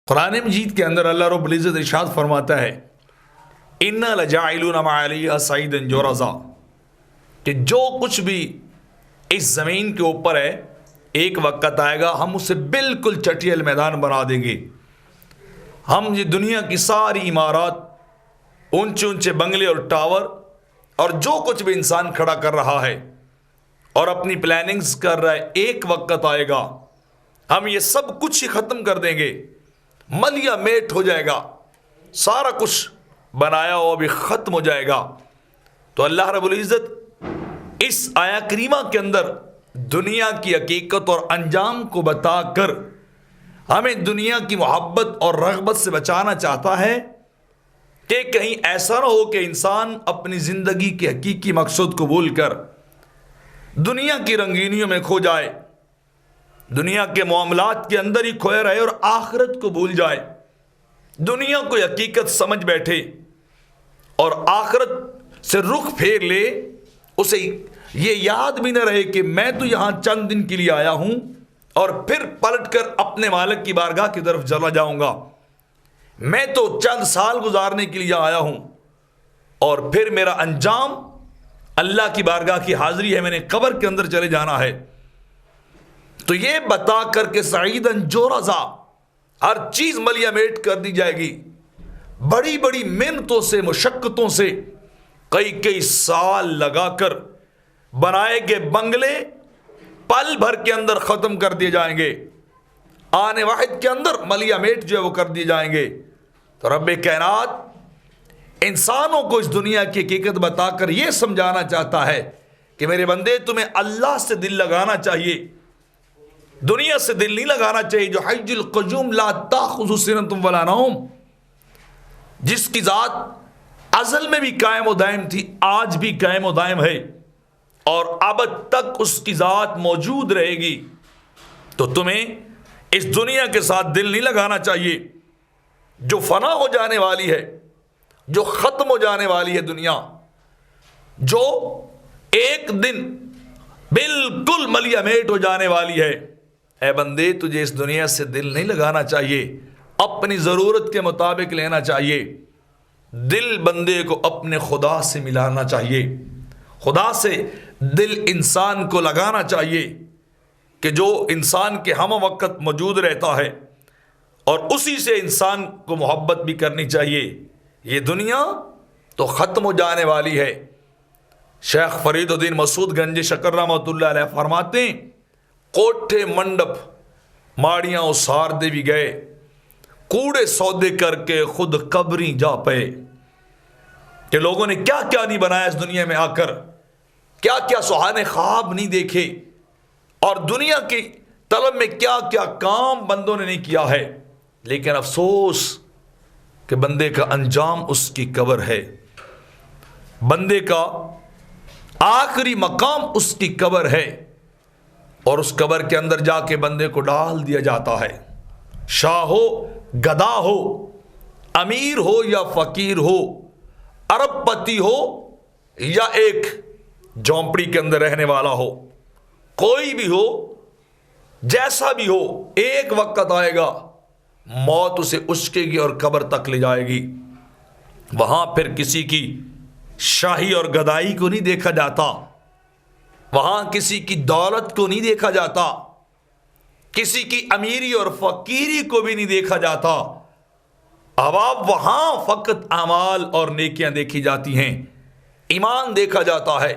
قرآن مجید کے اندر اللہ رب العزت ارشاد فرماتا ہے اِنَّا لَجَاعِلُونَ مَا عَلَيْهَا صَعِيدًا جُرَزًا، کہ جو کچھ بھی اس زمین کے اوپر ہے ایک وقت آئے گا ہم اسے بالکل چٹیل میدان بنا دیں گے۔ ہم یہ دنیا کی ساری عمارات، اونچے اونچے بنگلے اور ٹاور اور جو کچھ بھی انسان کھڑا کر رہا ہے اور اپنی پلاننگز کر رہا ہے، ایک وقت آئے گا ہم یہ سب کچھ ہی ختم کر دیں گے، ملیا میٹ ہو جائے گا، سارا کچھ بنایا ہوا بھی ختم ہو جائے گا۔ تو اللہ رب العزت اس آیا کریمہ کے اندر دنیا کی حقیقت اور انجام کو بتا کر ہمیں دنیا کی محبت اور رغبت سے بچانا چاہتا ہے کہ کہیں ایسا نہ ہو کہ انسان اپنی زندگی کے حقیقی مقصد کو بھول کر دنیا کی رنگینیوں میں کھو جائے، دنیا کے معاملات کے اندر ہی کھویا رہے اور آخرت کو بھول جائے، دنیا کو حقیقت سمجھ بیٹھے اور آخرت سے رخ پھیر لے، اسے یہ یاد بھی نہ رہے کہ میں تو یہاں چند دن کے لیے آیا ہوں اور پھر پلٹ کر اپنے مالک کی بارگاہ کی طرف چلا جاؤں گا، میں تو چند سال گزارنے کے لیے آیا ہوں اور پھر میرا انجام اللہ کی بارگاہ کی حاضری ہے، میں نے قبر کے اندر چلے جانا ہے۔ تو یہ بتا کر کے سعیداً جرزا، ہر چیز ملیا میٹ کر دی جائے گی، بڑی بڑی محنتوں سے، مشقتوں سے، کئی سال لگا کر بنائے گئے بنگلے پل بھر کے اندر ختم کر دیے جائیں گے، آنے واحد کے اندر ملیا میٹ جو ہے وہ کر دیے جائیں گے۔ تو رب کائنات انسانوں کو اس دنیا کی حقیقت بتا کر یہ سمجھانا چاہتا ہے کہ میرے بندے تمہیں اللہ سے دل لگانا چاہیے، دنیا سے دل نہیں لگانا چاہیے۔ جو حی القیوم لا تأخذہ سنۃ ولا نوم، جس کی ذات ازل میں بھی قائم و دائم تھی، آج بھی قائم و دائم ہے اور ابد تک اس کی ذات موجود رہے گی، تو تمہیں اس دنیا کے ساتھ دل نہیں لگانا چاہیے جو فنا ہو جانے والی ہے، جو ختم ہو جانے والی ہے دنیا، جو ایک دن بالکل ملیا میٹ ہو جانے والی ہے۔ اے بندے تجھے اس دنیا سے دل نہیں لگانا چاہیے، اپنی ضرورت کے مطابق لینا چاہیے، دل بندے کو اپنے خدا سے ملانا چاہیے، خدا سے دل انسان کو لگانا چاہیے کہ جو انسان کے ہم وقت موجود رہتا ہے اور اسی سے انسان کو محبت بھی کرنی چاہیے۔ یہ دنیا تو ختم ہو جانے والی ہے۔ شیخ فرید الدین مسعود گنج شکر رحمۃ اللہ علیہ فرماتے ہیں کوٹھے منڈپ ماڑیاں اسار دے بھی گئے، کوڑے سودے کر کے خود قبری جا پے، کہ لوگوں نے کیا کیا نہیں بنایا اس دنیا میں آ کر، کیا کیا سہانے خواب نہیں دیکھے اور دنیا کی طلب میں کیا کیا کام بندوں نے نہیں کیا ہے، لیکن افسوس کہ بندے کا انجام اس کی قبر ہے، بندے کا آخری مقام اس کی قبر ہے اور اس قبر کے اندر جا کے بندے کو ڈال دیا جاتا ہے۔ شاہ ہو، گدا ہو، امیر ہو یا فقیر ہو، ارب پتی ہو یا ایک جھونپڑی کے اندر رہنے والا ہو، کوئی بھی ہو، جیسا بھی ہو، ایک وقت آئے گا موت اسے اچکے گی اور قبر تک لے جائے گی۔ وہاں پھر کسی کی شاہی اور گدائی کو نہیں دیکھا جاتا، وہاں کسی کی دولت کو نہیں دیکھا جاتا، کسی کی امیری اور فقیری کو بھی نہیں دیکھا جاتا، اب وہاں فقط اعمال اور نیکیاں دیکھی جاتی ہیں، ایمان دیکھا جاتا ہے۔